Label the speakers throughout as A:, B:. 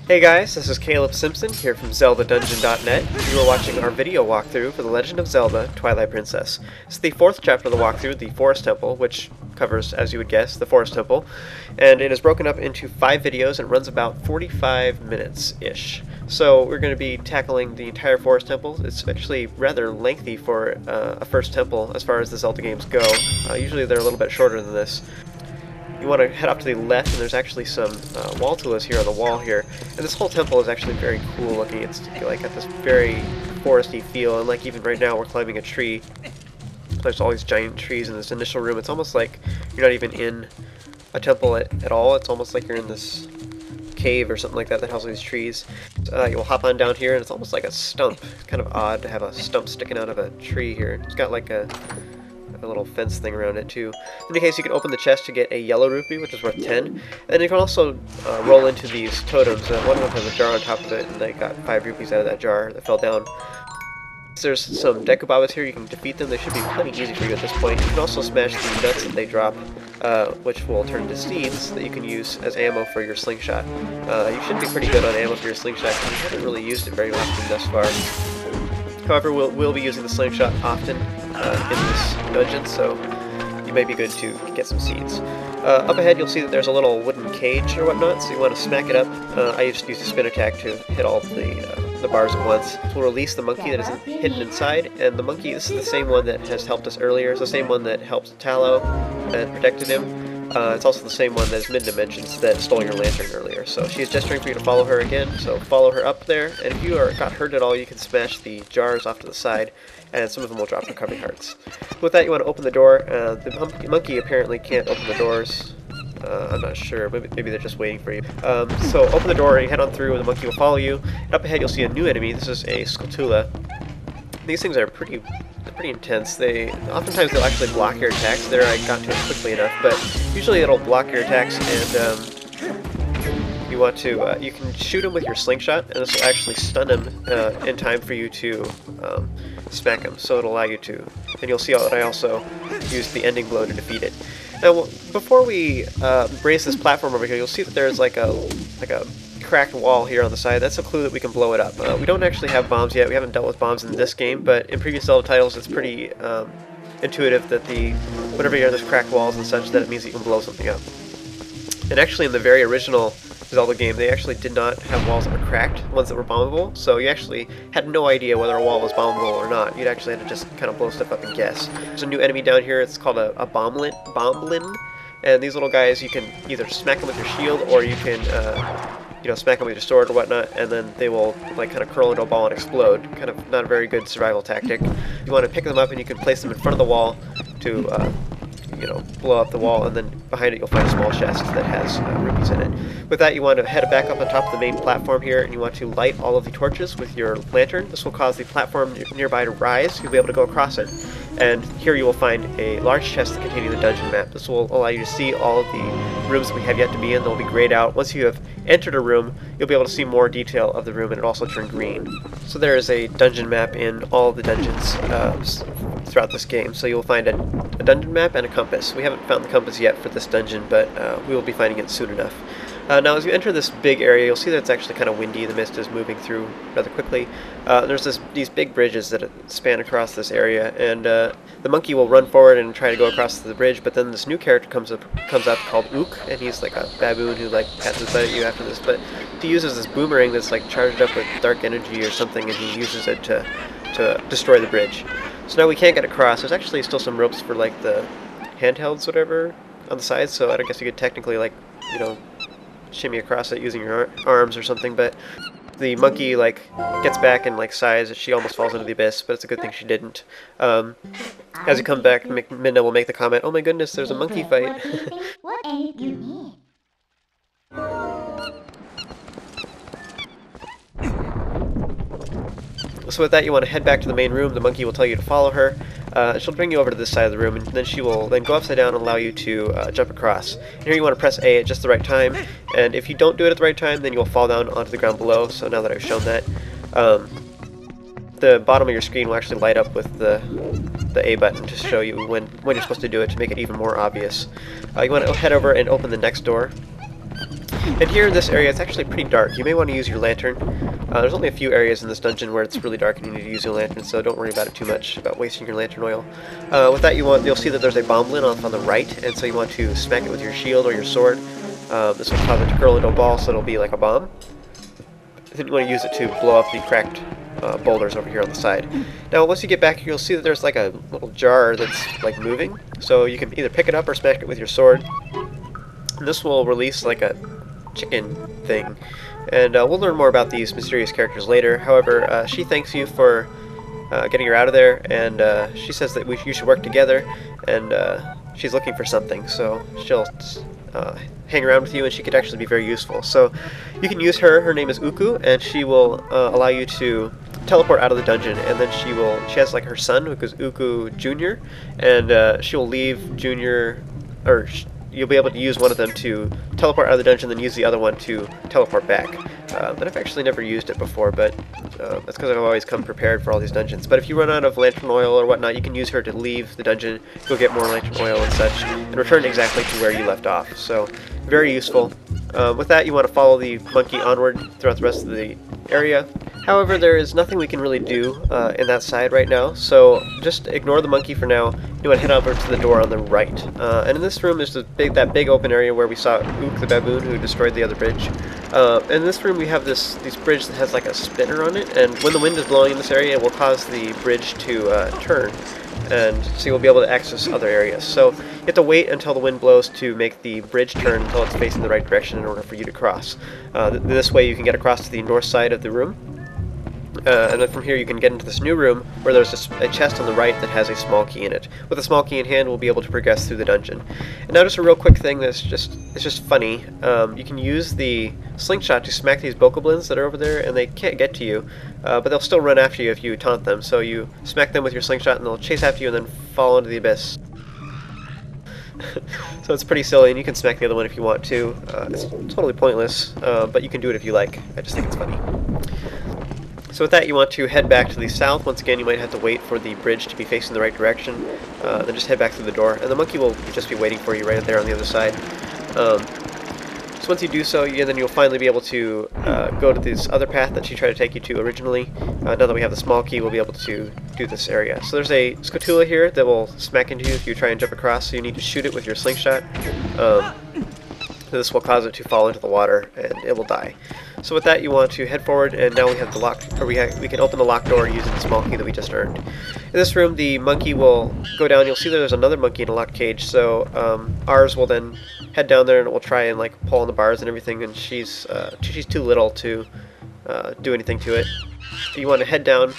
A: Hey guys, this is Caleb Simpson here from ZeldaDungeon.net. You are watching our video walkthrough for The Legend of Zelda Twilight Princess. It's the fourth chapter of the walkthrough, the Forest Temple, which covers, as you would guess, the Forest Temple. And it is broken up into 5 videos and runs about 45 minutes-ish. So we're going to be tackling the entire Forest Temple. It's actually rather lengthy for a first temple as far as the Zelda games go. Usually they're a little bit shorter than this. You want to head off to the left, and there's actually some wall tools here on the wall here. And this whole temple is actually very cool looking. It's like got this very foresty feel, and like even right now we're climbing a tree. There's all these giant trees in this initial room. It's almost like you're not even in a temple at all. It's almost like you're in this cave or something like that has all these trees. You'll hop on down here, and it's almost like a stump. It's kind of odd to have a stump sticking out of a tree here. It's got like a little fence thing around it too. In any case, you can open the chest to get a yellow rupee, which is worth 10. And you can also roll into these totems. One of them has a jar on top of it, and they got 5 rupees out of that jar that fell down. There's some Deku Babas here. You can defeat them. They should be plenty easy for you at this point. You can also smash the nuts that they drop, which will turn into seeds that you can use as ammo for your slingshot. You should be pretty good on ammo for your slingshot, because you haven't really used it very often thus far. However, we'll be using the slingshot often in this dungeon, so you may be good to get some seeds. Up ahead, you'll see that there's a little wooden cage or whatnot, so you want to smack it up. I just use a spin attack to hit all the bars at once. This will release the monkey that is hidden inside, and the monkey, this is the same one that has helped us earlier. It's the same one that helped Tallow and protected him. It's also the same one that is mid-dimensions that stole your lantern earlier. So she's gesturing for you to follow her again, so follow her up there. And if you got hurt at all, you can smash the jars off to the side, and some of them will drop recovery hearts. With that, you want to open the door. The monkey apparently can't open the doors. I'm not sure, maybe they're just waiting for you. So open the door and you head on through, and the monkey will follow you. And up ahead, you'll see a new enemy. This is a Skulltula. These things are pretty intense. Oftentimes they'll actually block your attacks. There I got to it quickly enough, but usually it'll block your attacks, and you want to you can shoot him with your slingshot, and this will actually stun him in time for you to smack him. So it'll allow you to. And you'll see that I also used the ending blow to defeat it. Now, before we raise this platform over here, you'll see that there's like a cracked wall here on the side. That's a clue that we can blow it up. We don't actually have bombs yet. We haven't dealt with bombs in this game, but in previous Zelda titles, it's pretty intuitive that whenever you have those cracked walls and such, that it means that you can blow something up. And actually, in the very original Zelda game, they actually did not have walls that were cracked, ones that were bombable, so you actually had no idea whether a wall was bombable or not. You'd actually have to just kind of blow stuff up and guess. There's a new enemy down here. It's called a Bombling, and these little guys, you can either smack them with your shield, or you can smack them with your sword or whatnot, and then they will like kind of curl into a ball and explode. Kind of not a very good survival tactic. You want to pick them up, and you can place them in front of the wall to blow up the wall, and then behind it you'll find a small chest that has rupees in it. With that, you want to head back up on top of the main platform here, and you want to light all of the torches with your lantern. This will cause the platform nearby to rise. You'll be able to go across it. And here you will find a large chest containing the dungeon map. This will allow you to see all of the rooms that we have yet to be in. They'll be grayed out. Once you have entered a room, you'll be able to see more detail of the room, and it'll also turn green. So there is a dungeon map in all of the dungeons throughout this game. So you'll find a dungeon map and a compass. We haven't found the compass yet for this dungeon, but we will be finding it soon enough. Now, as you enter this big area, you'll see that it's actually kind of windy. The mist is moving through rather quickly. There's these big bridges that span across this area, and the monkey will run forward and try to go across the bridge, but then this new character comes up called Ook, and he's like a baboon who like pats his butt at you after this. But he uses this boomerang that's like charged up with dark energy or something, and he uses it to destroy the bridge. So now we can't get across. There's actually still some ropes for like the handhelds, whatever, on the sides. So I guess you could technically like shimmy across it using your arms or something, but the monkey like gets back and like sighs. She almost falls into the abyss, but it's a good thing she didn't. As you come back, Midna will make the comment, "Oh my goodness, there's a monkey fight."
B: What do you mean?
A: So with that, you want to head back to the main room. The monkey will tell you to follow her. She'll bring you over to this side of the room, and then she will then go upside down and allow you to jump across. And here you want to press A at just the right time, and if you don't do it at the right time, then you will fall down onto the ground below. So now that I've shown that, the bottom of your screen will actually light up with the A button to show you when you're supposed to do it, to make it even more obvious. You want to head over and open the next door. And here in this area, it's actually pretty dark. You may want to use your lantern. There's only a few areas in this dungeon where it's really dark and you need to use your lantern, so don't worry about it too much, about wasting your lantern oil. With that, you'll see that there's a Bombling off on the right, and so you want to smack it with your shield or your sword. This will cause it to curl into a ball, so it'll be like a bomb. Then you want to use it to blow up the cracked boulders over here on the side. Now, once you get back here, you'll see that there's like a little jar that's like moving, so you can either pick it up or smack it with your sword. And this will release like a chicken thing, and we'll learn more about these mysterious characters later. However, she thanks you for getting her out of there, and she says that you should work together, and she's looking for something, so she'll hang around with you, and she could actually be very useful. So you can use her. Her name is Oocoo, and she will allow you to teleport out of the dungeon, and then she has like her son, Oocoo Jr, and she will leave Junior, or you'll be able to use one of them to teleport out of the dungeon, then use the other one to teleport back. And I've actually never used it before, but that's because I've always come prepared for all these dungeons. But if you run out of lantern oil or whatnot, you can use her to leave the dungeon, go get more lantern oil and such, and return exactly to where you left off. So, very useful. With that, you want to follow the monkey onward throughout the rest of the area. However, there is nothing we can really do in that side right now, so just ignore the monkey for now. You want to head over to the door on the right. And in this room is that big open area where we saw Ook the Baboon, who destroyed the other bridge. In this room we have this bridge that has like a spinner on it, and when the wind is blowing in this area, it will cause the bridge to turn, and so you'll be able to access other areas. So you have to wait until the wind blows to make the bridge turn until it's facing the right direction in order for you to cross. This way you can get across to the north side of the room. And then from here you can get into this new room where there's a chest on the right that has a small key in it. With a small key in hand, we'll be able to progress through the dungeon. And now just a real quick thing that's just funny. You can use the slingshot to smack these bokoblins that are over there, and they can't get to you, but they'll still run after you if you taunt them. So you smack them with your slingshot and they'll chase after you and then fall into the abyss. So it's pretty silly, and you can smack the other one if you want to. It's totally pointless, but you can do it if you like. I just think it's funny. So with that, you want to head back to the south. Once again, you might have to wait for the bridge to be facing the right direction. Then just head back through the door, and the monkey will just be waiting for you right there on the other side. So once you do so, then you'll finally be able to go to this other path that she tried to take you to originally. Now that we have the small key, we'll be able to do this area. So there's a scutula here that will smack into you if you try and jump across, so you need to shoot it with your slingshot. This will cause it to fall into the water, and it will die. So with that, you want to head forward, and now we have the lock, or we can open the locked door using the small key that we just earned. In this room, the monkey will go down. You'll see there's another monkey in a locked cage, so ours will then head down there, and it will try and like pull on the bars and everything, and she's too little to do anything to it. You want to head down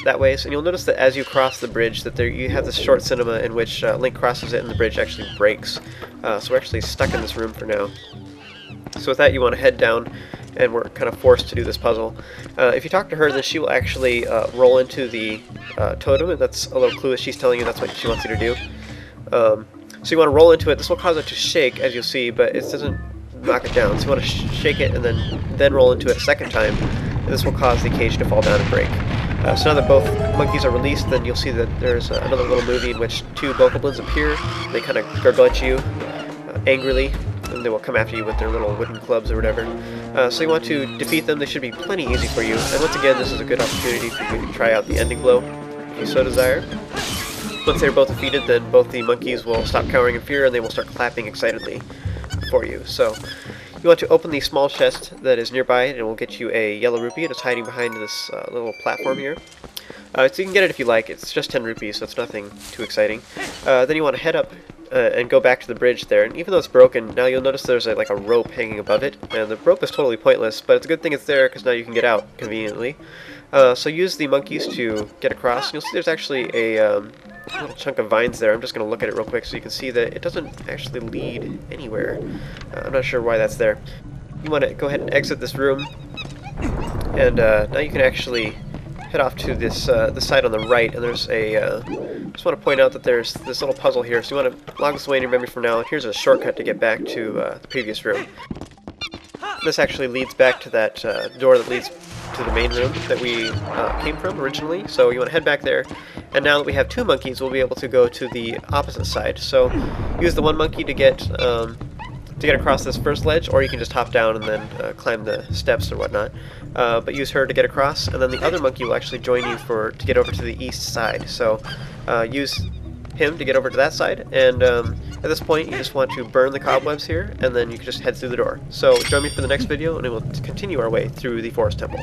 A: that way, and you'll notice that as you cross the bridge, that you have this short cinema in which Link crosses it and the bridge actually breaks. So we're actually stuck in this room for now. So with that, you want to head down, and we're kind of forced to do this puzzle. If you talk to her, then she will actually roll into the totem, and that's a little clue that she's telling you that's what she wants you to do. So you want to roll into it. This will cause it to shake, as you'll see, but it doesn't knock it down. So you want to shake it and then roll into it a second time. And this will cause the cage to fall down and break. So now that both monkeys are released, then you'll see that there's another little movie in which two bokoblins appear. They kind of gurgle at you angrily, and they will come after you with their little wooden clubs or whatever. So you want to defeat them. They should be plenty easy for you. And once again, this is a good opportunity for you to try out the ending blow, if you so desire. Once they're both defeated, then both the monkeys will stop cowering in fear, and they will start clapping excitedly for you. So you want to open the small chest that is nearby, and it will get you a yellow rupee. It is hiding behind this little platform here. So you can get it if you like. It's just 10 rupees, so it's nothing too exciting. Then you want to head up and go back to the bridge there. And even though it's broken, now you'll notice there's like a rope hanging above it. And the rope is totally pointless, but it's a good thing it's there because now you can get out conveniently. So use the monkeys to get across. And you'll see there's actually a little chunk of vines there. I'm just going to look at it real quick so you can see that it doesn't actually lead anywhere. I'm not sure why that's there. You want to go ahead and exit this room. And now you can actually head off to this side on the right, and there's a just want to point out that there's this little puzzle here, so you want to log this away in your memory from now. And here's a shortcut to get back to the previous room. This actually leads back to that door that leads to the main room that we came from originally, so you want to head back there. And now that we have two monkeys, we'll be able to go to the opposite side. So use the one monkey to get to get across this first ledge, or you can just hop down and then climb the steps or whatnot. But use her to get across, and then the other monkey will actually join you to get over to the east side. So use him to get over to that side, and at this point you just want to burn the cobwebs here, and then you can just head through the door. So join me for the next video, and we will continue our way through the Forest Temple.